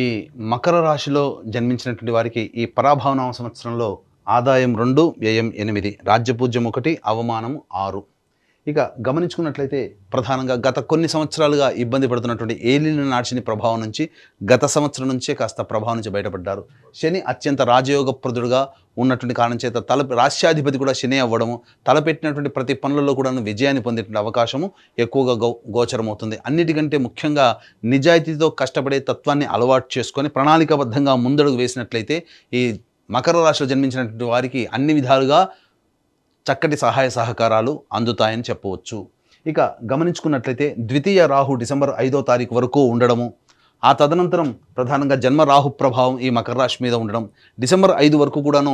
ఈ మకర రాశిలో జన్మించినటువంటి వారికి ఈ పరాభవనామ సంవత్సరంలో ఆదాయం 2, వ్యయం 8, రాజ్యపూజ్యం 1, అవమానం 6. ఇక గమనించుకున్నట్లయితే ప్రధానంగా గత కొన్ని సంవత్సరాలుగా ఇబ్బంది పడుతున్నటువంటి ఏలిన నాడిని ప్రభావం నుంచి గత సంవత్సరం నుంచే కాస్త ప్రభావం నుంచి బయటపడ్డారు. శని అత్యంత రాజయోగప్రదుడుగా ఉన్నటువంటి కారణం చేత రాష్ట్రాధిపతి కూడా శని అవ్వడము, తలపెట్టినటువంటి ప్రతి పనులలో కూడా విజయాన్ని పొందేటువంటి అవకాశము ఎక్కువగా గోచరమవుతుంది. అన్నిటికంటే ముఖ్యంగా నిజాయితీతో కష్టపడే తత్వాన్ని అలవాటు చేసుకొని ప్రణాళికాబద్ధంగా ముందడుగు వేసినట్లయితే ఈ మకర రాశిలో జన్మించినటువంటి వారికి అన్ని విధాలుగా చక్కటి సహాయ సహకారాలు అందుతాయని చెప్పవచ్చు. ఇక గమనించుకున్నట్లయితే ద్వితీయ రాహు డిసెంబర్ 5వ తారీఖు వరకు ఉండడము, ఆ తదనంతరం ప్రధానంగా జన్మ రాహు ప్రభావం ఈ మకర రాశి మీద ఉండడం, డిసెంబర్ 5 వరకు కూడాను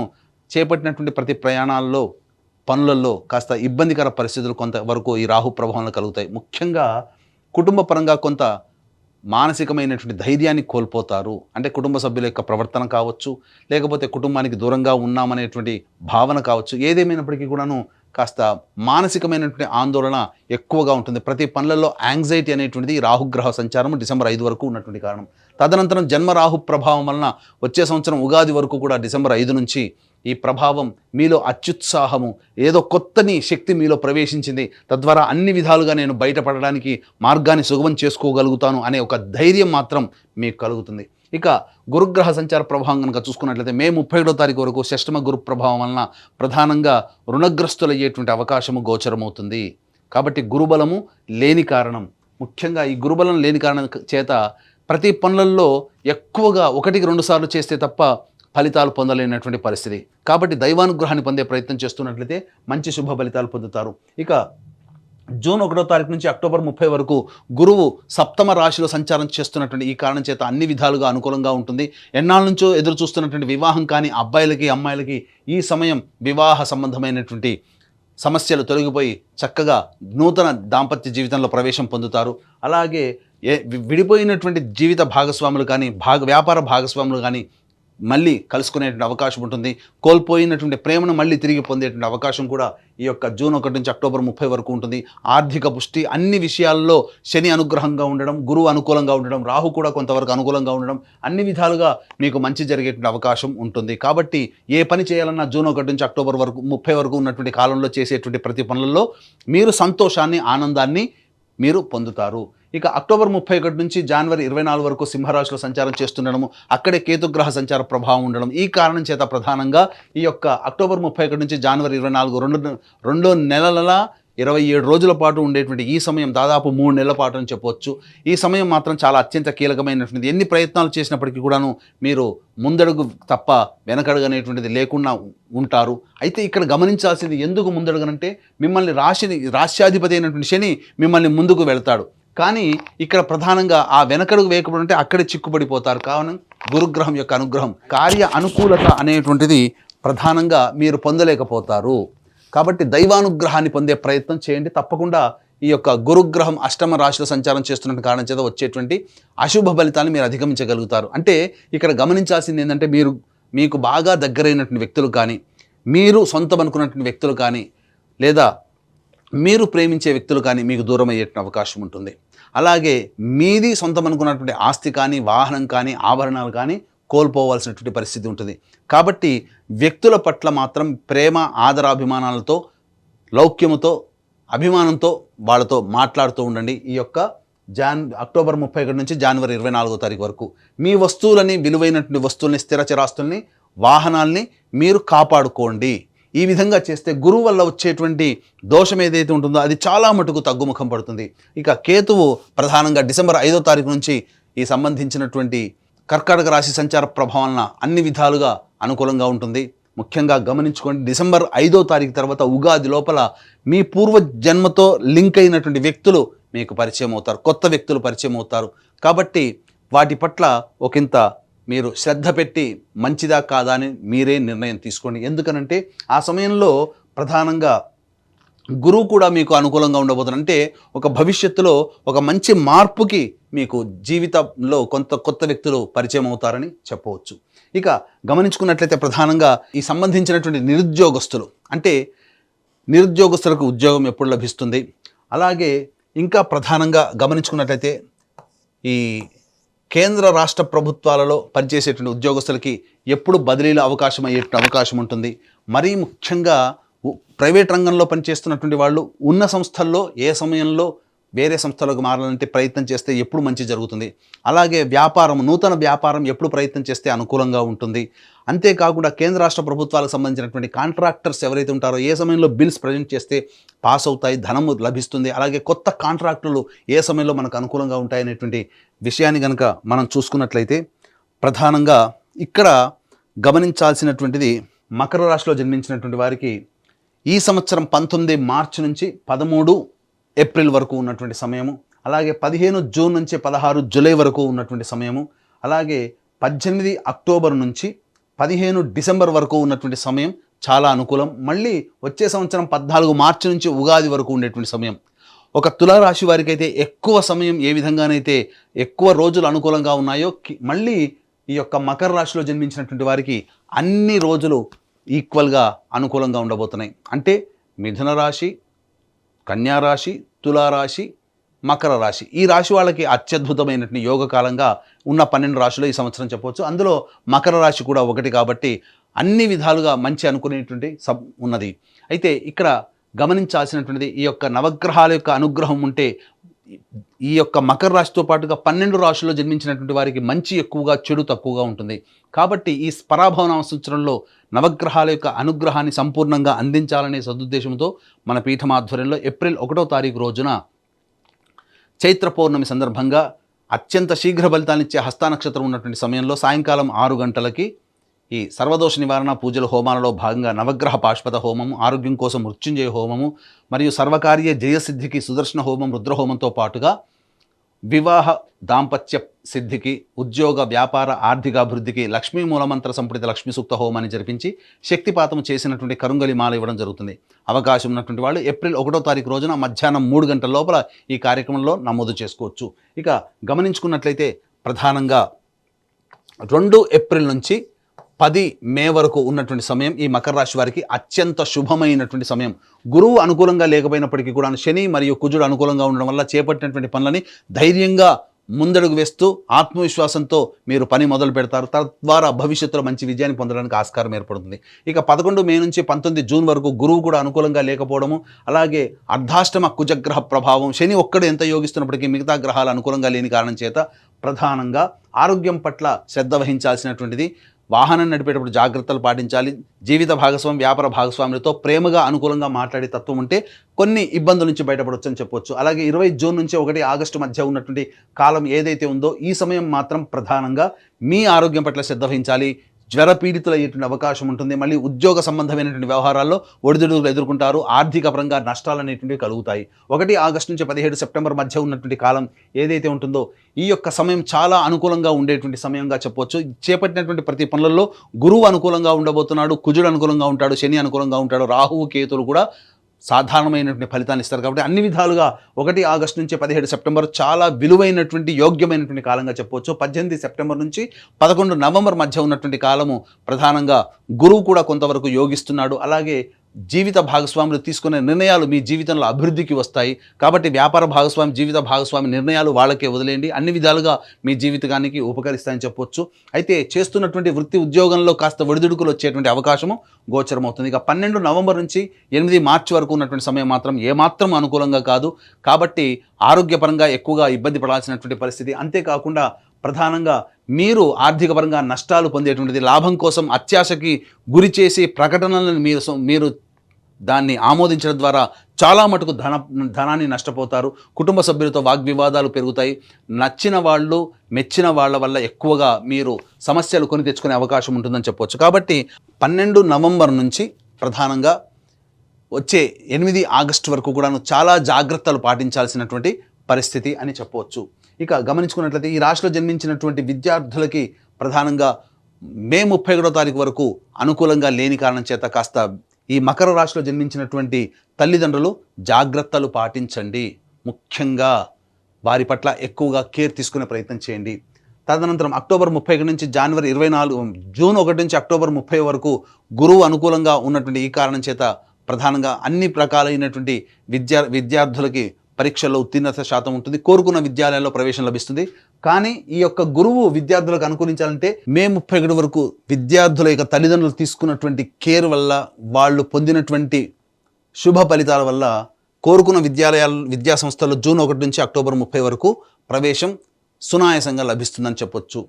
చేపట్టినటువంటి ప్రతి ప్రయాణాల్లో పనులలో కాస్త ఇబ్బందికర పరిస్థితులు కొంతవరకు ఈ రాహు ప్రభావంలో కలుగుతాయి. ముఖ్యంగా కుటుంబ పరంగా కొంత మానసికమైనటువంటి ధైర్యాన్ని కోల్పోతారు. అంటే కుటుంబ సభ్యుల యొక్క ప్రవర్తన కావచ్చు, లేకపోతే కుటుంబానికి దూరంగా ఉన్నామనేటువంటి భావన కావచ్చు, ఏదేమైనప్పటికీ కూడాను కాస్త మానసికమైనటువంటి ఆందోళన ఎక్కువగా ఉంటుంది. ప్రతి పనులలో యాంగ్జైటీ అనేటువంటిది రాహుగ్రహ సంచారం డిసెంబర్ 5 వరకు ఉన్నటువంటి కారణం. తదనంతరం జన్మ రాహు ప్రభావం వలన వచ్చే సంవత్సరం ఉగాది వరకు కూడా డిసెంబర్ 5 నుంచి ఈ ప్రభావం మీలో అత్యుత్సాహము, ఏదో కొత్తని శక్తి మీలో ప్రవేశించింది, తద్వారా అన్ని విధాలుగా నేను బయటపడడానికి మార్గాన్ని సుగమం చేసుకోగలుగుతాను అనే ఒక ధైర్యం మాత్రం మీకు కలుగుతుంది. ఇక గురుగ్రహ సంచార ప్రభావం కనుక చూసుకున్నట్లయితే మే 31వ తారీఖు వరకు షష్టమ గురు ప్రభావం వలన ప్రధానంగా రుణగ్రస్తులయ్యేటువంటి అవకాశము గోచరమవుతుంది. కాబట్టి గురుబలము లేని కారణం, ముఖ్యంగా ఈ గురుబలం లేని కారణం చేత ప్రతి పనులలో ఎక్కువగా 1కి 2 సార్లు చేస్తే తప్ప ఫలితాలు పొందలేనటువంటి పరిస్థితి. కాబట్టి దైవానుగ్రహాన్ని పొందే ప్రయత్నం చేస్తున్నట్లయితే మంచి శుభ ఫలితాలు పొందుతారు. ఇక జూన్ 1వ తారీఖు నుంచి అక్టోబర్ 30 వరకు గురువు సప్తమ రాశిలో సంచారం చేస్తున్నటువంటి ఈ కారణం చేత అన్ని విధాలుగా అనుకూలంగా ఉంటుంది. ఎన్నాళ్ళ నుంచో ఎదురు చూస్తున్నటువంటి వివాహం కానీ అబ్బాయిలకి అమ్మాయిలకి ఈ సమయం వివాహ సంబంధమైనటువంటి సమస్యలు తొలగిపోయి చక్కగా నూతన దాంపత్య జీవితంలో ప్రవేశం పొందుతారు. అలాగే విడిపోయినటువంటి జీవిత భాగస్వాములు కానీ వ్యాపార భాగస్వాములు కానీ మళ్ళీ కలుసుకునేటువంటి అవకాశం ఉంటుంది. కోల్పోయినటువంటి ప్రేమను మళ్ళీ తిరిగి పొందేటువంటి అవకాశం కూడా ఈ యొక్క జూన్ 1 నుంచి అక్టోబర్ 30 వరకు ఉంటుంది. ఆర్థిక పుష్టి, అన్ని విషయాల్లో శని అనుగ్రహంగా ఉండడం, గురువు అనుకూలంగా ఉండడం, రాహు కూడా కొంతవరకు అనుకూలంగా ఉండడం, అన్ని విధాలుగా మీకు మంచి జరిగేటువంటి అవకాశం ఉంటుంది. కాబట్టి ఏ పని చేయాలన్నా జూన్ 1 నుంచి అక్టోబర్ 30 వరకు ఉన్నటువంటి కాలంలో చేసేటువంటి ప్రతి పనులలో మీరు సంతోషాన్ని, ఆనందాన్ని మీరు పొందుతారు. ఇక అక్టోబర్ 31 నుంచి జనవరి 24 వరకు సింహరాశిలో సంచారం చేస్తుండడము, అక్కడే కేతుగ్రహ సంచార ప్రభావం ఉండడం, ఈ కారణం చేత ప్రధానంగా ఈ యొక్క అక్టోబర్ 31 నుంచి జనవరి 24 రెండు నెలల 27 రోజుల పాటు ఉండేటువంటి ఈ సమయం దాదాపు 3 నెలల పాటు అని చెప్పవచ్చు. ఈ సమయం మాత్రం చాలా అత్యంత కీలకమైనటువంటిది. ఎన్ని ప్రయత్నాలు చేసినప్పటికీ కూడాను మీరు ముందడుగు తప్ప వెనకడుగు అనేటువంటిది లేకుండా ఉంటారు. అయితే ఇక్కడ గమనించాల్సింది, ఎందుకు ముందడుగనంటే మిమ్మల్ని రాష్ట్రాధిపతి అయినటువంటి శని మిమ్మల్ని ముందుకు వెళ్తాడు. కానీ ఇక్కడ ప్రధానంగా ఆ వెనకడుగు వేయకపోతే అక్కడే చిక్కుపడిపోతారు. కావున గురుగ్రహం యొక్క అనుగ్రహం, కార్య అనుకూలత అనేటువంటిది ప్రధానంగా మీరు పొందలేకపోతారు. కాబట్టి దైవానుగ్రహాన్ని పొందే ప్రయత్నం చేయండి. తప్పకుండా ఈ యొక్క గురుగ్రహం అష్టమ రాశిలో సంచారం చేస్తున్న కారణం చేత వచ్చేటువంటి అశుభ ఫలితాన్ని మీరు అధిగమించగలుగుతారు. అంటే ఇక్కడ గమనించాల్సింది ఏంటంటే, మీకు బాగా దగ్గరైనటువంటి వ్యక్తులు కానీ, మీరు సొంతం అనుకున్నటువంటి వ్యక్తులు కానీ, లేదా మీరు ప్రేమించే వ్యక్తులు కానీ మీకు దూరం అయ్యేటువంటి అవకాశం ఉంటుంది. అలాగే మీది సొంతం అనుకున్నటువంటి ఆస్తి కానీ, వాహనం కానీ, ఆభరణాలు కానీ కోల్పోవాల్సినటువంటి పరిస్థితి ఉంటుంది. కాబట్టి వ్యక్తుల పట్ల మాత్రం ప్రేమ, ఆదరాభిమానాలతో, లౌక్యముతో, అభిమానంతో వాళ్ళతో మాట్లాడుతూ ఉండండి. ఈ యొక్క అక్టోబర్ 31 నుంచి జనవరి 24వ తారీఖు వరకు మీ వస్తువులని, విలువైనటువంటి వస్తువుల్ని, స్థిర చరాస్తుల్ని, వాహనాల్ని మీరు కాపాడుకోండి. ఈ విధంగా చేస్తే గురువు వల్ల వచ్చేటువంటి దోషం ఏదైతే ఉంటుందో అది చాలా మటుకు తగ్గుముఖం పడుతుంది. ఇక కేతువు ప్రధానంగా డిసెంబర్ 5వ తారీఖు నుంచి ఈ సంబంధించినటువంటి కర్కాటక రాశి సంచార ప్రభావాలన అన్ని విధాలుగా అనుకూలంగా ఉంటుంది. ముఖ్యంగా గమనించుకోండి, డిసెంబర్ 5వ తారీఖు తర్వాత ఉగాది లోపల మీ పూర్వ జన్మతో లింక్ అయినటువంటి వ్యక్తులు మీకు పరిచయం అవుతారు, కొత్త వ్యక్తులు పరిచయం అవుతారు. కాబట్టి వాటి పట్ల ఒకంత మీరు శ్రద్ధ పెట్టి మంచిదా కాదా అని మీరే నిర్ణయం తీసుకోండి. ఎందుకనంటే ఆ సమయంలో ప్రధానంగా గురువు కూడా మీకు అనుకూలంగా ఉండబోతున్నారు. అంటే ఒక భవిష్యత్తులో ఒక మంచి మార్పుకి మీకు జీవితంలో కొత్త వ్యక్తులు పరిచయం అవుతారని చెప్పవచ్చు. ఇక గమనించుకున్నట్లయితే ప్రధానంగా ఈ సంబంధించినటువంటి నిరుద్యోగస్తులు, అంటే నిరుద్యోగస్తులకు ఉద్యోగం ఎప్పుడు లభిస్తుంది, అలాగే ఇంకా ప్రధానంగా గమనించుకున్నట్లయితే ఈ కేంద్ర రాష్ట్ర ప్రభుత్వాలలో పనిచేసేటువంటి ఉద్యోగస్తులకి ఎప్పుడు బదిలీల అవకాశం అయ్యేటువంటి అవకాశం ఉంటుంది. మరీ ముఖ్యంగా ప్రైవేట్ రంగంలో పనిచేస్తున్నటువంటి వాళ్ళు ఉన్న సంస్థల్లో ఏ సమయంలో వేరే సంస్థలకు మారాలంటే ప్రయత్నం చేస్తే ఎప్పుడు మంచి జరుగుతుంది. అలాగే నూతన వ్యాపారం ఎప్పుడు ప్రయత్నం చేస్తే అనుకూలంగా ఉంటుంది. అంతేకాకుండా కేంద్ర రాష్ట్ర ప్రభుత్వాలకు సంబంధించినటువంటి కాంట్రాక్టర్స్ ఎవరైతే ఉంటారో ఏ సమయంలో బిల్స్ ప్రజెంట్ చేస్తే పాస్ అవుతాయి, ధనము లభిస్తుంది. అలాగే కొత్త కాంట్రాక్టులు ఏ సమయంలో మనకు అనుకూలంగా ఉంటాయనేటువంటి విషయాన్ని కనుక మనం చూసుకున్నట్లయితే ప్రధానంగా ఇక్కడ గమనించాల్సినటువంటిది మకర రాశిలో జన్మించినటువంటి వారికి ఈ సంవత్సరం 19 మార్చి నుంచి 13 ఏప్రిల్ వరకు ఉన్నటువంటి సమయము, అలాగే 15 జూన్ నుంచి 16 జూలై వరకు ఉన్నటువంటి సమయము, అలాగే 18 అక్టోబర్ నుంచి 15 డిసెంబర్ వరకు ఉన్నటువంటి సమయం చాలా అనుకూలం. మళ్ళీ వచ్చే సంవత్సరం 14 మార్చి నుంచి ఉగాది వరకు ఉండేటువంటి సమయం. ఒక తులారాశి వారికి అయితే ఎక్కువ సమయం ఏ విధంగానైతే ఎక్కువ రోజులు అనుకూలంగా ఉన్నాయో మళ్ళీ ఈ యొక్క మకర రాశిలో జన్మించినటువంటి వారికి అన్ని రోజులు ఈక్వల్గా అనుకూలంగా ఉండబోతున్నాయి. అంటే మిథున రాశి, కన్యారాశి, తులారాశి, మకర రాశి ఈ రాశి వాళ్ళకి అత్యద్భుతమైనటువంటి యోగకాలంగా ఉన్న 12 రాశులు ఈ సంవత్సరం చెప్పవచ్చు. అందులో మకర రాశి కూడా ఒకటి కాబట్టి అన్ని విధాలుగా మంచి అనుకునేటువంటి ఉన్నది. అయితే ఇక్కడ గమనించాల్సినటువంటిది ఈ యొక్క నవగ్రహాల యొక్క అనుగ్రహం ఉంటే ఈ యొక్క మకర రాశితో పాటుగా 12 రాశుల్లో జన్మించినటువంటి వారికి మంచి ఎక్కువగా, చెడు తక్కువగా ఉంటుంది. కాబట్టి ఈ పరాభవనామ సంవత్సరంలో నవగ్రహాల యొక్క అనుగ్రహాన్ని సంపూర్ణంగా అందించాలనే సదుద్దేశంతో మన పీఠం ఆధ్వర్యంలో ఏప్రిల్ 1వ తారీఖు రోజున చైత్ర పౌర్ణమి సందర్భంగా అత్యంత శీఘ్ర ఫలితాన్నిచ్చే హస్త నక్షత్రం ఉన్నటువంటి సమయంలో సాయంకాలం 6 గంటలకి ఈ సర్వదోష నివారణ పూజల హోమాలలో భాగంగా నవగ్రహ పాశుపత హోమము, ఆరోగ్యం కోసం మృత్యుంజయ హోమము మరియు సర్వకార్య జయసిద్ధికి సుదర్శన హోమం, రుద్రహోమంతో పాటుగా వివాహ దాంపత్య సిద్ధికి, ఉద్యోగ వ్యాపార ఆర్థికాభివృద్ధికి లక్ష్మీ మూలమంత్ర సంపుటిత లక్ష్మీ సూక్త హోమాన్ని జరిపించి శక్తిపాతం చేసినటువంటి కరుంగలి మాల ఇవ్వడం జరుగుతుంది. అవకాశం ఉన్నటువంటి వాళ్ళు ఏప్రిల్ 1వ తారీఖు రోజున మధ్యాహ్నం 3 గంటల లోపల ఈ కార్యక్రమంలో నమోదు చేసుకోవచ్చు. ఇక గమనించుకున్నట్లయితే ప్రధానంగా 2 ఏప్రిల్ నుంచి 10 మే వరకు ఉన్నటువంటి సమయం ఈ మకర రాశి వారికి అత్యంత శుభమైనటువంటి సమయం. గురువు అనుకూలంగా లేకపోయినప్పటికీ కూడా శని మరియు కుజుడు అనుకూలంగా ఉండడం వల్ల చేపట్టినటువంటి పనులని ధైర్యంగా ముందడుగు వేస్తూ ఆత్మవిశ్వాసంతో మీరు పని మొదలు పెడతారు. తద్వారా భవిష్యత్తులో మంచి విజయాన్ని పొందడానికి ఆస్కారం ఏర్పడుతుంది. ఇక 11 మే నుంచి 19 జూన్ వరకు గురువు కూడా అనుకూలంగా లేకపోవడము, అలాగే అర్ధాష్టమ కుజగ్రహ ప్రభావం, శని ఒక్కడు ఎంత యోగిస్తున్నప్పటికీ మిగతా గ్రహాలు అనుకూలంగా లేని కారణం చేత ప్రధానంగా ఆరోగ్యం పట్ల శ్రద్ధ వహించాల్సినటువంటిది. వాహనం నడిపేటప్పుడు జాగ్రత్తలు పాటించాలి. జీవిత భాగస్వామి, వ్యాపార భాగస్వాములతో ప్రేమగా అనుకూలంగా మాట్లాడే తత్వం ఉంటే కొన్ని ఇబ్బందుల నుంచి బయటపడవచ్చు అని చెప్పొచ్చు. అలాగే 20 జూన్ నుంచి 1 ఆగస్టు మధ్య ఉన్నటువంటి కాలం ఏదైతే ఉందో ఈ సమయం మాత్రం ప్రధానంగా మీ ఆరోగ్యం పట్ల శ్రద్ధ వహించాలి. జ్వర పీడితులు అయ్యేటువంటి అవకాశం ఉంటుంది. మళ్ళీ ఉద్యోగ సంబంధమైనటువంటి వ్యవహారాల్లో ఒడిదుడుకులు ఎదుర్కొంటారు. ఆర్థిక పరంగా నష్టాలు అనేటువంటివి కలుగుతాయి. 1 ఆగస్టు నుంచి 17 సెప్టెంబర్ మధ్య ఉన్నటువంటి కాలం ఏదైతే ఉంటుందో ఈ యొక్క సమయం చాలా అనుకూలంగా ఉండేటువంటి సమయంగా చెప్పవచ్చు. చేపట్టినటువంటి ప్రతి పనులలో గురువు అనుకూలంగా ఉండబోతున్నాడు, కుజుడు అనుకూలంగా ఉంటాడు, శని అనుకూలంగా ఉంటాడు, రాహువు కేతులు కూడా సాధారణమైనటువంటి ఫలితాన్ని ఇస్తారు. కాబట్టి అన్ని విధాలుగా 1 ఆగస్టు నుంచి 17 సెప్టెంబర్ చాలా విలువైనటువంటి యోగ్యమైనటువంటి కాలంగా చెప్పవచ్చు. 18 సెప్టెంబర్ నుంచి 11 నవంబర్ మధ్య ఉన్నటువంటి కాలము ప్రధానంగా గురువు కూడా కొంతవరకు యోగిస్తున్నాడు. అలాగే జీవిత భాగస్వాములు తీసుకునే నిర్ణయాలు మీ జీవితంలో అభివృద్ధికి వస్తాయి. కాబట్టి వ్యాపార భాగస్వామి, జీవిత భాగస్వామి నిర్ణయాలు వాళ్ళకే వదిలేయండి. అన్ని విధాలుగా మీ జీవితానికి ఉపకరిస్తాయని చెప్పొచ్చు. అయితే చేస్తున్నటువంటి వృత్తి ఉద్యోగంలో కాస్త ఒడిదుడుకులు వచ్చేటువంటి అవకాశము గోచరమవుతుంది. ఇక 12 నవంబర్ నుంచి 8 మార్చి వరకు ఉన్నటువంటి సమయం మాత్రం ఏమాత్రం అనుకూలంగా కాదు. కాబట్టి ఆరోగ్యపరంగా ఎక్కువగా ఇబ్బంది పడాల్సినటువంటి పరిస్థితి. అంతేకాకుండా ప్రధానంగా మీరు ఆర్థిక పరంగా నష్టాలు పొందేటువంటిది, లాభం కోసం అత్యాశకి గురి చేసి ప్రకటనలను మీరు దాన్ని ఆమోదించడం ద్వారా చాలా మటుకు ధనాన్ని నష్టపోతారు. కుటుంబ సభ్యులతో వాగ్వివాదాలు పెరుగుతాయి. నచ్చిన వాళ్ళు, మెచ్చిన వాళ్ళ వల్ల ఎక్కువగా మీరు సమస్యలు కొని తెచ్చుకునే అవకాశం ఉంటుందని చెప్పవచ్చు. కాబట్టి 12 నవంబర్ నుంచి ప్రధానంగా వచ్చే 8 ఆగస్టు వరకు కూడాను చాలా జాగ్రత్తలు పాటించాల్సినటువంటి పరిస్థితి అని చెప్పవచ్చు. ఇక గమనించుకున్నట్లయితే ఈ రాశిలో జన్మించినటువంటి విద్యార్థులకి ప్రధానంగా మే 31వ తారీఖు వరకు అనుకూలంగా లేని కారణం చేత కాస్త ఈ మకర రాశిలో జన్మించినటువంటి తల్లిదండ్రులు జాగ్రత్తలు పాటించండి. ముఖ్యంగా వారి పట్ల ఎక్కువగా కేర్ తీసుకునే ప్రయత్నం చేయండి. తదనంతరం అక్టోబర్ 30 నుంచి జనవరి 24, జూన్ 1 నుంచి అక్టోబర్ 30 వరకు గురువు అనుకూలంగా ఉన్నటువంటి ఈ కారణం చేత ప్రధానంగా అన్ని రకాలైనటువంటి విద్యార్థులకి పరీక్షల్లో ఉత్తీర్ణత శాతం ఉంటుంది, కోరుకున్న విద్యాలయాల్లో ప్రవేశం లభిస్తుంది. కానీ ఈ యొక్క గురువు విద్యార్థులకు అనుకూలించాలంటే మే 31 వరకు విద్యార్థుల యొక్క తల్లిదండ్రులు తీసుకున్నటువంటి కేర్ వల్ల, వాళ్ళు పొందినటువంటి శుభ ఫలితాల వల్ల కోరుకున్న విద్యా సంస్థల్లో జూన్ 1 నుంచి అక్టోబర్ 30 వరకు ప్రవేశం సునాయాసంగా లభిస్తుందని చెప్పొచ్చు.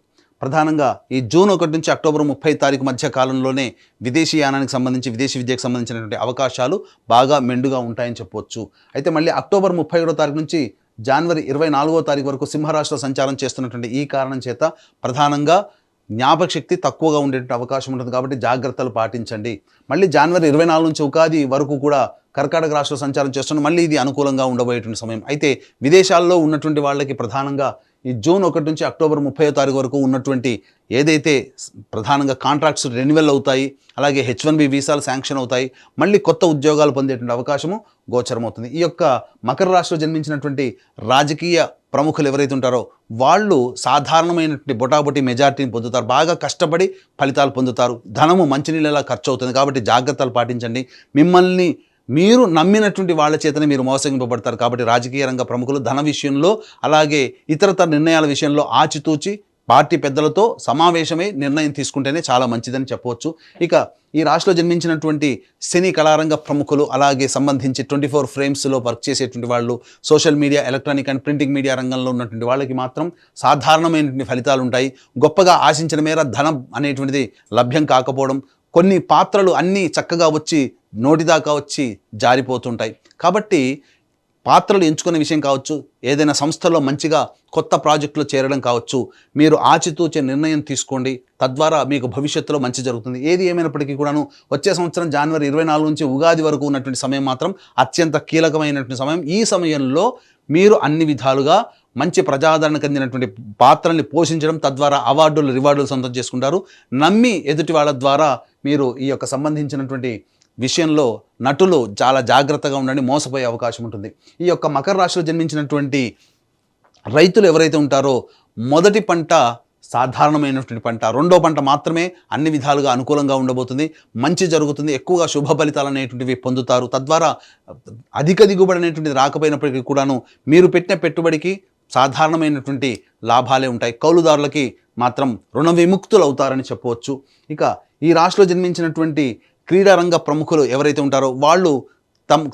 ప్రధానంగా ఈ జూన్ 1 నుంచి అక్టోబర్ 30 తారీఖు మధ్య కాలంలోనే విదేశీ యానానికి సంబంధించి, విదేశీ విద్యకు సంబంధించినటువంటి అవకాశాలు బాగా మెండుగా ఉంటాయని చెప్పవచ్చు. అయితే మళ్ళీ అక్టోబర్ 31 తారీఖు నుంచి జనవరి 24 తారీఖు వరకు సింహరాశిలో సంచారం చేస్తున్నటువంటి ఈ కారణం చేత ప్రధానంగా జ్ఞాపక శక్తి తక్కువగా ఉండేటువంటి అవకాశం ఉంటుంది. కాబట్టి జాగ్రత్తలు పాటించండి. మళ్ళీ జనవరి 24 నుంచి ఉగాది వరకు కూడా కర్కాటక రాశిలో సంచారం చేస్తున్న మళ్ళీ ఇది అనుకూలంగా ఉండబోయేటువంటి సమయం. అయితే విదేశాల్లో ఉన్నటువంటి వాళ్ళకి ప్రధానంగా ఈ జూన్ 1 నుంచి అక్టోబర్ 30 తారీఖు వరకు ఉన్నటువంటి ఏదైతే ప్రధానంగా కాంట్రాక్ట్స్ రెన్యువల్ అవుతాయి, అలాగే H1B వీసాలు శాంక్షన్ అవుతాయి, మళ్ళీ కొత్త ఉద్యోగాలు పొందేటువంటి అవకాశము గోచరమవుతుంది. ఈ యొక్క మకర రాశిలో జన్మించినటువంటి రాజకీయ ప్రముఖులు ఎవరైతే ఉంటారో వాళ్ళు సాధారణమైనటువంటి బొటాబొటి మెజారిటీని పొందుతారు, బాగా కష్టపడి ఫలితాలు పొందుతారు, ధనము మంచినీళ్ళలా ఖర్చు అవుతుంది. కాబట్టి జాగ్రత్తలు పాటించండి. మీరు నమ్మినటువంటి వాళ్ళ చేతనే మీరు మోసగింపబడతారు. కాబట్టి రాజకీయ రంగ ప్రముఖులు ధన విషయంలో, అలాగే ఇతరతర నిర్ణయాల విషయంలో ఆచితూచి పార్టీ పెద్దలతో సమావేశమై నిర్ణయం తీసుకుంటేనే చాలా మంచిదని చెప్పవచ్చు. ఇక ఈ రాశిలో జన్మించినటువంటి సినీ కళారంగ ప్రముఖులు, అలాగే సంబంధించి 24 ఫ్రేమ్స్లో వర్క్ చేసేటువంటి వాళ్ళు, social media, electronic and printing media రంగంలో ఉన్నటువంటి వాళ్ళకి మాత్రం సాధారణమైనటువంటి ఫలితాలు ఉంటాయి. గొప్పగా ఆశించిన మేర ధనం అనేటువంటిది లభ్యం కాకపోవడం, కొన్ని పాత్రలు అన్నీ చక్కగా వచ్చి నోటిదాకా వచ్చి జారిపోతుంటాయి. కాబట్టి పాత్రలు ఎంచుకునే విషయం కావచ్చు, ఏదైనా సంస్థలో మంచిగా కొత్త ప్రాజెక్టులో చేరడం కావచ్చు, మీరు ఆచితూచే నిర్ణయం తీసుకోండి. తద్వారా మీకు భవిష్యత్తులో మంచి జరుగుతుంది. ఏది ఏమైనప్పటికీ కూడాను వచ్చే సంవత్సరం జనవరి 24 నుంచి ఉగాది వరకు ఉన్నటువంటి సమయం మాత్రం అత్యంత కీలకమైనటువంటి సమయం. ఈ సమయంలో మీరు అన్ని విధాలుగా మంచి ప్రజాదరణ చెందినటువంటి పాత్రల్ని పోషించడం, తద్వారా అవార్డులు, రివార్డులు సొంతం చేసుకుంటారు. నమ్మి ఎదుటి వాళ్ళ ద్వారా మీరు ఈ యొక్క సంబంధించినటువంటి విషయంలో నటులు చాలా జాగ్రత్తగా ఉండండి, మోసపోయే అవకాశం ఉంటుంది. ఈ యొక్క మకర రాశిలో జన్మించినటువంటి రైతులు ఎవరైతే ఉంటారో మొదటి పంట సాధారణమైనటువంటి పంట, రెండో పంట మాత్రమే అన్ని విధాలుగా అనుకూలంగా ఉండబోతుంది, మంచి జరుగుతుంది, ఎక్కువగా శుభ ఫలితాలు అనేటువంటివి పొందుతారు. తద్వారా అధిక దిగుబడి అనేటువంటిది రాకపోయినప్పటికీ కూడాను మీరు పెట్టిన పెట్టుబడికి సాధారణమైనటువంటి లాభాలే ఉంటాయి. కౌలుదారులకి మాత్రం రుణ విముక్తులు అవుతారని చెప్పవచ్చు. ఇక ఈ రాశిలో జన్మించినటువంటి క్రీడారంగ ప్రముఖులు ఎవరైతే ఉంటారో వాళ్ళు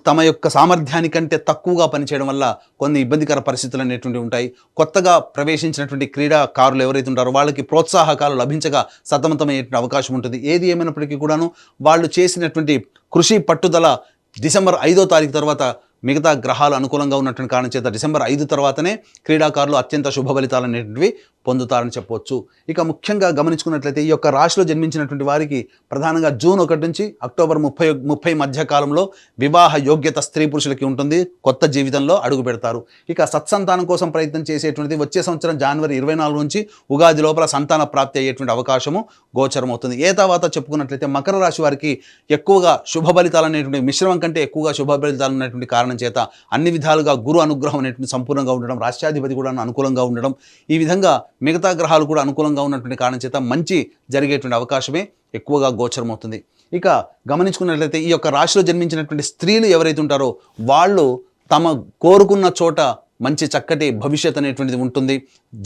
తమ యొక్క సామర్థ్యానికంటే తక్కువగా పనిచేయడం వల్ల కొన్ని ఇబ్బందికర పరిస్థితులు అనేటువంటివి ఉంటాయి. కొత్తగా ప్రవేశించినటువంటి క్రీడాకారులు ఎవరైతే ఉంటారో వాళ్ళకి ప్రోత్సాహకాలు లభించగా సతమతమయ్యేటువంటి అవకాశం ఉంటుంది. ఏది ఏమైనప్పటికీ కూడాను వాళ్ళు చేసినటువంటి కృషి, పట్టుదల డిసెంబర్ 5వ తారీఖు తర్వాత మిగతా గ్రహాలు అనుకూలంగా ఉన్నటువంటి కారణం చేత డిసెంబర్ 5 తర్వాతనే క్రీడాకారులు అత్యంత శుభ ఫలితాలు అనేటివి పొందుతారని చెప్పవచ్చు. ఇక ముఖ్యంగా గమనించుకున్నట్లయితే ఈ యొక్క రాశిలో జన్మించినటువంటి వారికి ప్రధానంగా జూన్ 1 నుంచి అక్టోబర్ 30 మధ్య కాలంలో వివాహ యోగ్యత స్త్రీ పురుషులకి ఉంటుంది, కొత్త జీవితంలో అడుగు పెడతారు. ఇక సత్సంతానం కోసం ప్రయత్నం చేసేటువంటిది వచ్చే సంవత్సరం జనవరి 24 నుంచి ఉగాది లోపల సంతాన ప్రాప్తి అయ్యేటువంటి అవకాశము గోచరమవుతుంది. ఏ తర్వాత చెప్పుకున్నట్లయితే మకర రాశి వారికి ఎక్కువగా శుభ ఫలితాలు అనేటువంటి మిశ్రమం కంటే ఎక్కువగా శుభ ఫలితాలు ఉన్నటువంటి కారణం చేత అన్ని విధాలుగా గురు అనుగ్రహం అనేటువంటి సంపూర్ణంగా ఉండడం, రాష్ట్రాధిపతి కూడా అనుకూలంగా ఉండడం, ఈ విధంగా మిగతా గ్రహాలు కూడా అనుకూలంగా ఉన్నటువంటి కారణం చేత మంచి జరిగేటువంటి అవకాశమే ఎక్కువగా గోచరమవుతుంది. ఇక గమనించుకున్నట్లయితే ఈ యొక్క రాశిలో జన్మించినటువంటి స్త్రీలు ఎవరైతే ఉంటారో వాళ్ళు తమ కోరుకున్న చోట మంచి చక్కటి భవిష్యత్ అనేటువంటిది ఉంటుంది.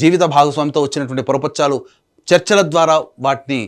జీవిత భాగస్వామితో వచ్చినటువంటి పొరపచ్చాలు చర్చల ద్వారా వాటిని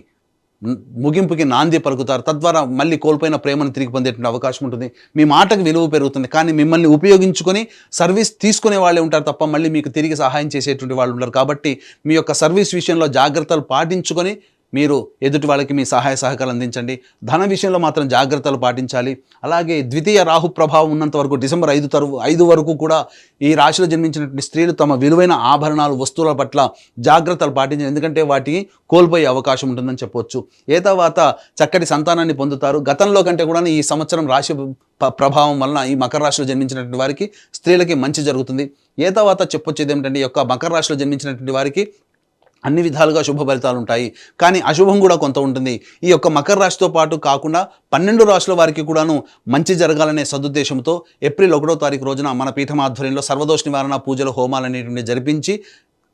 ముగింపుకి నాంది పలుకుతారు. తద్వారా మళ్ళీ కోల్పోయిన ప్రేమను తిరిగి పొందేటువంటి అవకాశం ఉంటుంది. మీ మాటకు విలువ పెరుగుతుంది. కానీ మిమ్మల్ని ఉపయోగించుకొని సర్వీస్ తీసుకునే వాళ్ళే ఉంటారు తప్ప మళ్ళీ మీకు తిరిగి సహాయం చేసేటువంటి వాళ్ళు ఉంటారు. కాబట్టి మీ యొక్క సర్వీస్ విషయంలో జాగ్రత్తలు పాటించుకొని మీరు ఎదుటి వాళ్ళకి మీ సహాయ సహకారాలు అందించండి. ధన విషయంలో మాత్రం జాగ్రత్తలు పాటించాలి. అలాగే ద్వితీయ రాహు ప్రభావం ఉన్నంత వరకు డిసెంబర్ 5 వరకు కూడా ఈ రాశిలో జన్మించినటువంటి స్త్రీలు తమ విలువైన ఆభరణాలు, వస్తువుల పట్ల జాగ్రత్తలు పాటించాలి. ఎందుకంటే వాటిని కోల్పోయే అవకాశం ఉంటుందని చెప్పవచ్చు. ఏ తర్వాత చక్కటి సంతానాన్ని పొందుతారు. గతంలో కంటే కూడా ఈ సంవత్సరం రాశి ప్రభావం వలన ఈ మకర రాశిలో జన్మించినటువంటి వారికి స్త్రీలకి మంచి జరుగుతుంది. ఏ తర్వాత చెప్పొచ్చేది ఏమిటంటే ఈ యొక్క మకర రాశిలో జన్మించినటువంటి వారికి అన్ని విధాలుగా శుభ ఫలితాలు ఉంటాయి, కానీ అశుభం కూడా కొంత ఉంటుంది. ఈ యొక్క మకర రాశితో పాటు కాకుండా 12 రాశుల వారికి కూడాను మంచి జరగాలనే సదుద్దేశంతో ఏప్రిల్ 1వ తారీఖు రోజున మన పీఠం ఆధ్వర్యంలో సర్వదోష నివారణ పూజలు, హోమాలు అనేటువంటి జరిపించి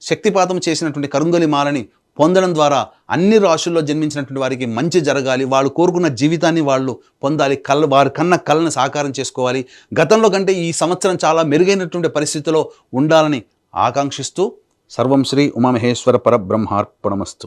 శక్తిపాతం చేసినటువంటి కరుంగలి మాలని పొందడం ద్వారా అన్ని రాశుల్లో జన్మించినటువంటి వారికి మంచి జరగాలి, వాళ్ళు కోరుకున్న జీవితాన్ని వాళ్ళు పొందాలి, వారి కళ్ళను సాకారం చేసుకోవాలి, గతంలో కంటే ఈ సంవత్సరం చాలా మెరుగైనటువంటి పరిస్థితిలో ఉండాలని ఆకాంక్షిస్తూ సర్వం శ్రీ ఉమామహేశ్వర పరబ్రహ్మార్పణమస్తు.